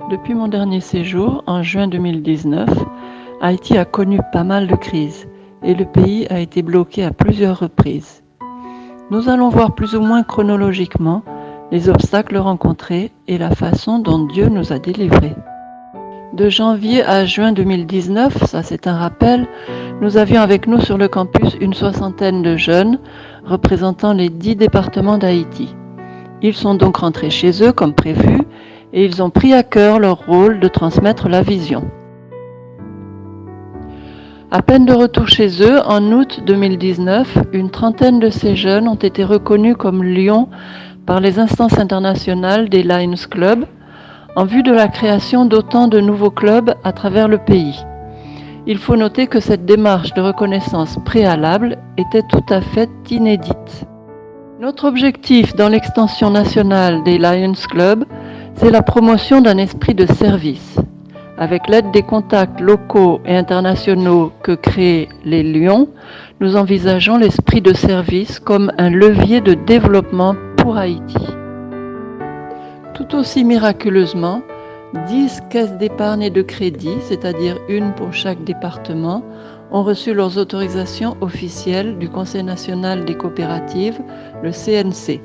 Depuis mon dernier séjour, en juin 2019, Haïti a connu pas mal de crises et le pays a été bloqué à plusieurs reprises. Nous allons voir plus ou moins chronologiquement les obstacles rencontrés et la façon dont Dieu nous a délivrés. De janvier à juin 2019, ça c'est un rappel, nous avions avec nous sur le campus une soixantaine de jeunes représentant les 10 départements d'Haïti. Ils sont donc rentrés chez eux comme prévu et ils ont pris à cœur leur rôle de transmettre la vision. À peine de retour chez eux, en août 2019, une trentaine de ces jeunes ont été reconnus comme lions par les instances internationales des Lions Club en vue de la création d'autant de nouveaux clubs à travers le pays. Il faut noter que cette démarche de reconnaissance préalable était tout à fait inédite. Notre objectif dans l'extension nationale des Lions Club, c'est la promotion d'un esprit de service. Avec l'aide des contacts locaux et internationaux que créent les Lions, nous envisageons l'esprit de service comme un levier de développement pour Haïti. Tout aussi miraculeusement, 10 caisses d'épargne et de crédit, c'est-à-dire une pour chaque département, ont reçu leurs autorisations officielles du Conseil national des coopératives, le CNC.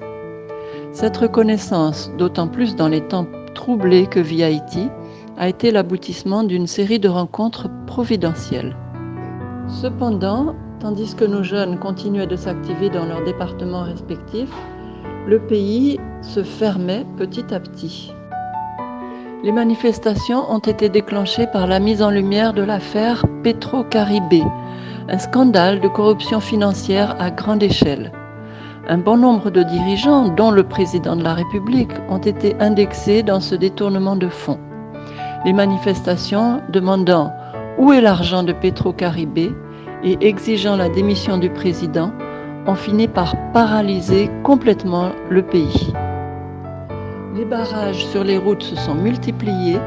Cette reconnaissance, d'autant plus dans les temps troublés que vit Haïti, a été l'aboutissement d'une série de rencontres providentielles. Cependant, tandis que nos jeunes continuaient de s'activer dans leurs départements respectifs, le pays se fermait petit à petit. Les manifestations ont été déclenchées par la mise en lumière de l'affaire Petro-Caribé, un scandale de corruption financière à grande échelle. Un bon nombre de dirigeants, dont le président de la République, ont été indexés dans ce détournement de fonds. Les manifestations demandant où est l'argent de Petro-Caribé et exigeant la démission du président ont fini par paralyser complètement le pays. Les barrages sur les routes se sont multipliés,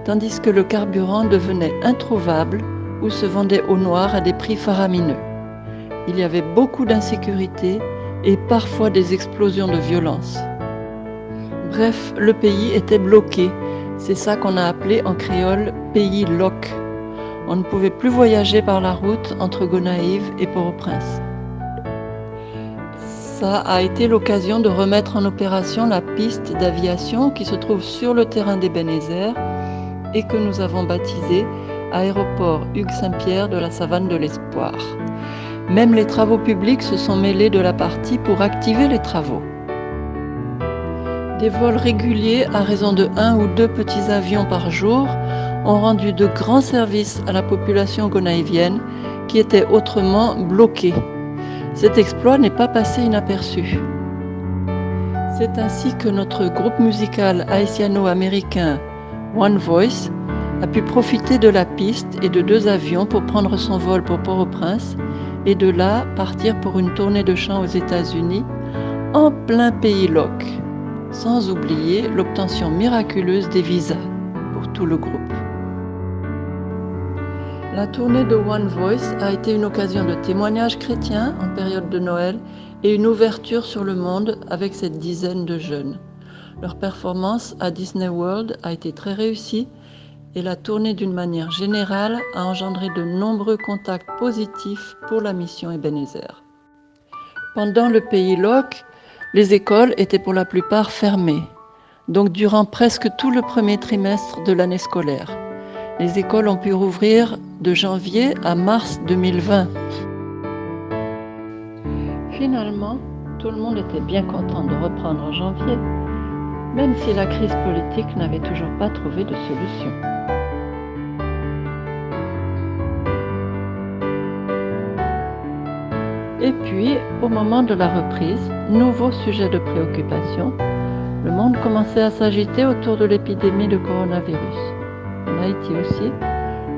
tandis que le carburant devenait introuvable ou se vendait au noir à des prix faramineux. Il y avait beaucoup d'insécurité et parfois des explosions de violence. Bref, le pays était bloqué. C'est ça qu'on a appelé en créole « pays loc ». On ne pouvait plus voyager par la route entre Gonaïves et Port-au-Prince. Ça a été l'occasion de remettre en opération la piste d'aviation qui se trouve sur le terrain d'Ebenezer et que nous avons baptisée Aéroport Hugues Saint-Pierre de la Savane de l'Espoir. Même les travaux publics se sont mêlés de la partie pour activer les travaux. Des vols réguliers à raison de 1 ou 2 petits avions par jour ont rendu de grands services à la population gonaïvienne qui était autrement bloquée. Cet exploit n'est pas passé inaperçu. C'est ainsi que notre groupe musical haïtiano-américain One Voice a pu profiter de la piste et de 2 avions pour prendre son vol pour Port-au-Prince et de là partir pour une tournée de chant aux États-Unis en plein pays loc, sans oublier l'obtention miraculeuse des visas pour tout le groupe. La tournée de One Voice a été une occasion de témoignage chrétien en période de Noël et une ouverture sur le monde avec cette dizaine de jeunes. Leur performance à Disney World a été très réussie et la tournée d'une manière générale a engendré de nombreux contacts positifs pour la mission Ebenezer. Pendant le pays loc, les écoles étaient pour la plupart fermées, donc durant presque tout le premier trimestre de l'année scolaire. Les écoles ont pu rouvrir de janvier à mars 2020. Finalement, tout le monde était bien content de reprendre en janvier, même si la crise politique n'avait toujours pas trouvé de solution. Et puis, au moment de la reprise, nouveau sujet de préoccupation, le monde commençait à s'agiter autour de l'épidémie de coronavirus. En Haïti aussi,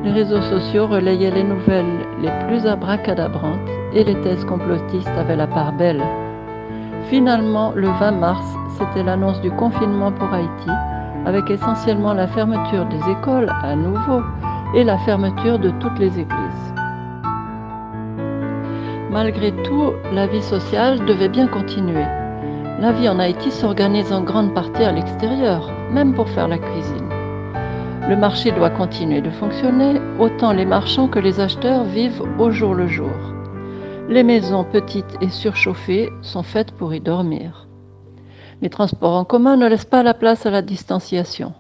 les réseaux sociaux relayaient les nouvelles les plus abracadabrantes et les thèses complotistes avaient la part belle. Finalement, le 20 mars, c'était l'annonce du confinement pour Haïti, avec essentiellement la fermeture des écoles à nouveau et la fermeture de toutes les églises. Malgré tout, la vie sociale devait bien continuer. La vie en Haïti s'organise en grande partie à l'extérieur, même pour faire la cuisine. Le marché doit continuer de fonctionner, autant les marchands que les acheteurs vivent au jour le jour. Les maisons petites et surchauffées sont faites pour y dormir. Les transports en commun ne laissent pas la place à la distanciation.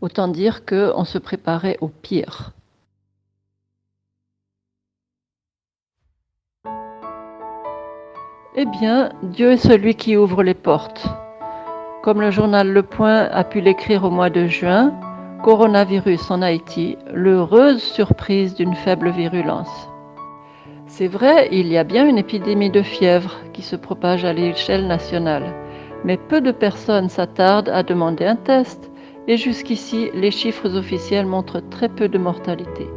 Autant dire qu'on se préparait au pire. Eh bien, Dieu est celui qui ouvre les portes. Comme le journal Le Point a pu l'écrire au mois de juin, coronavirus en Haïti, l'heureuse surprise d'une faible virulence. C'est vrai, il y a bien une épidémie de fièvre qui se propage à l'échelle nationale, mais peu de personnes s'attardent à demander un test et jusqu'ici, les chiffres officiels montrent très peu de mortalité.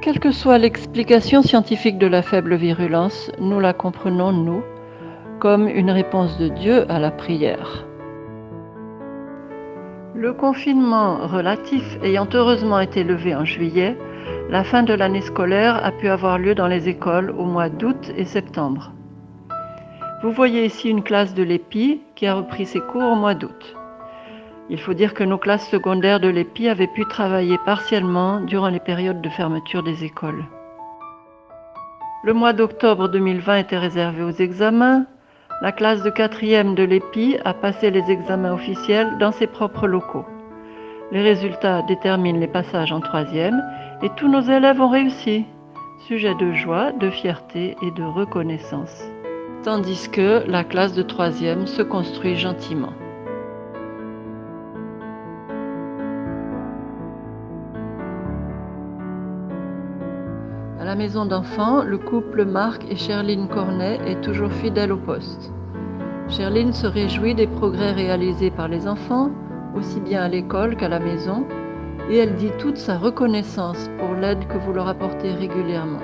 Quelle que soit l'explication scientifique de la faible virulence, nous la comprenons, nous, comme une réponse de Dieu à la prière. Le confinement relatif ayant heureusement été levé en juillet, la fin de l'année scolaire a pu avoir lieu dans les écoles au mois d'août et septembre. Vous voyez ici une classe de l'EPI qui a repris ses cours au mois d'août. Il faut dire que nos classes secondaires de l'EPI avaient pu travailler partiellement durant les périodes de fermeture des écoles. Le mois d'octobre 2020 était réservé aux examens. La classe de 4e de l'EPI a passé les examens officiels dans ses propres locaux. Les résultats déterminent les passages en 3e et tous nos élèves ont réussi. Sujet de joie, de fierté et de reconnaissance. Tandis que la classe de 3e se construit gentiment. À la maison d'enfants, le couple Marc et Cherline Cornet est toujours fidèle au poste. Cherline se réjouit des progrès réalisés par les enfants, aussi bien à l'école qu'à la maison, et elle dit toute sa reconnaissance pour l'aide que vous leur apportez régulièrement.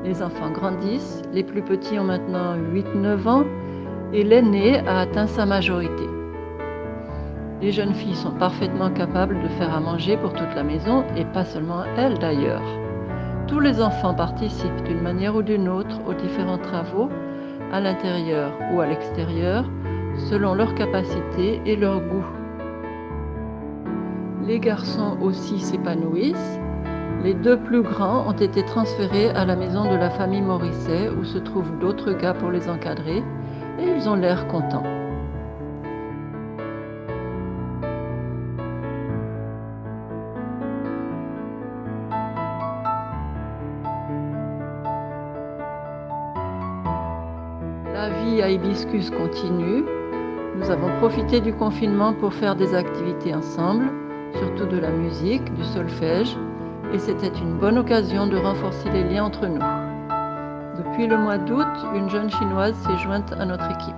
Les enfants grandissent, les plus petits ont maintenant 8-9 ans, et l'aîné a atteint sa majorité. Les jeunes filles sont parfaitement capables de faire à manger pour toute la maison, et pas seulement elles d'ailleurs. Tous les enfants participent d'une manière ou d'une autre aux différents travaux, à l'intérieur ou à l'extérieur, selon leurs capacités et leur goût. Les garçons aussi s'épanouissent. Les 2 plus grands ont été transférés à la maison de la famille Morisset où se trouvent d'autres gars pour les encadrer et ils ont l'air contents. La vie à Hibiscus continue. Nous avons profité du confinement pour faire des activités ensemble, surtout de la musique, du solfège, et c'était une bonne occasion de renforcer les liens entre nous. Depuis le mois d'août, une jeune chinoise s'est jointe à notre équipe.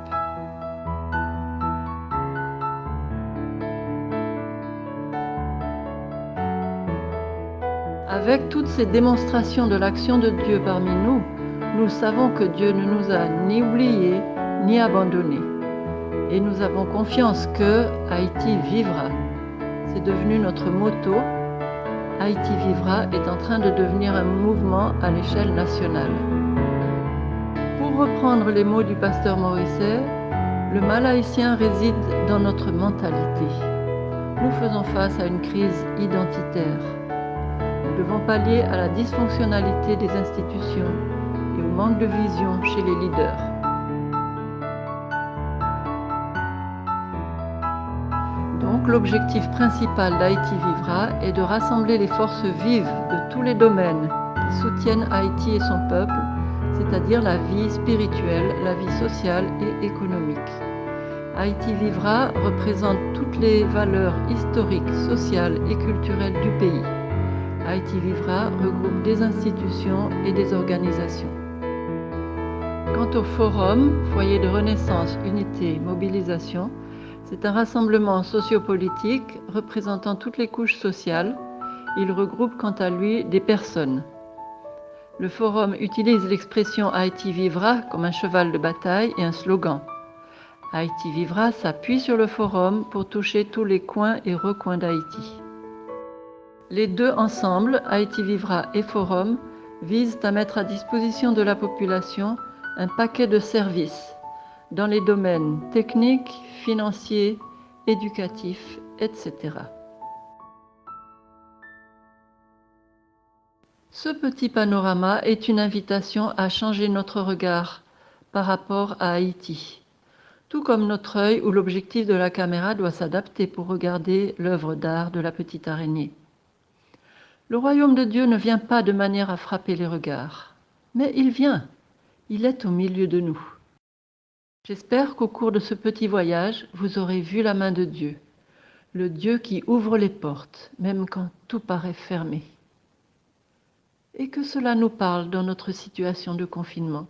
Avec toutes ces démonstrations de l'action de Dieu parmi nous, nous savons que Dieu ne nous a ni oubliés ni abandonnés. Et nous avons confiance que Haïti vivra. C'est devenu notre motto. Haïti vivra est en train de devenir un mouvement à l'échelle nationale. Pour reprendre les mots du pasteur Morisset, le mal haïtien réside dans notre mentalité. Nous faisons face à une crise identitaire. Nous devons pallier à la dysfonctionnalité des institutions et au manque de vision chez les leaders. Donc l'objectif principal d'Haïti Vivra est de rassembler les forces vives de tous les domaines qui soutiennent Haïti et son peuple, c'est-à-dire la vie spirituelle, la vie sociale et économique. Haïti Vivra représente toutes les valeurs historiques, sociales et culturelles du pays. Haïti Vivra regroupe des institutions et des organisations. Quant au Forum, foyer de renaissance, unité, mobilisation, c'est un rassemblement sociopolitique représentant toutes les couches sociales. Il regroupe quant à lui des personnes. Le Forum utilise l'expression Haïti Vivra comme un cheval de bataille et un slogan. Haïti Vivra s'appuie sur le Forum pour toucher tous les coins et recoins d'Haïti. Les deux ensemble, Haïti Vivra et Forum, visent à mettre à disposition de la population un paquet de services dans les domaines techniques, financiers, éducatifs, etc. Ce petit panorama est une invitation à changer notre regard par rapport à Haïti, tout comme notre œil ou l'objectif de la caméra doit s'adapter pour regarder l'œuvre d'art de la petite araignée. Le royaume de Dieu ne vient pas de manière à frapper les regards, mais il vient, il est au milieu de nous. J'espère qu'au cours de ce petit voyage, vous aurez vu la main de Dieu, le Dieu qui ouvre les portes, même quand tout paraît fermé. Et que cela nous parle dans notre situation de confinement.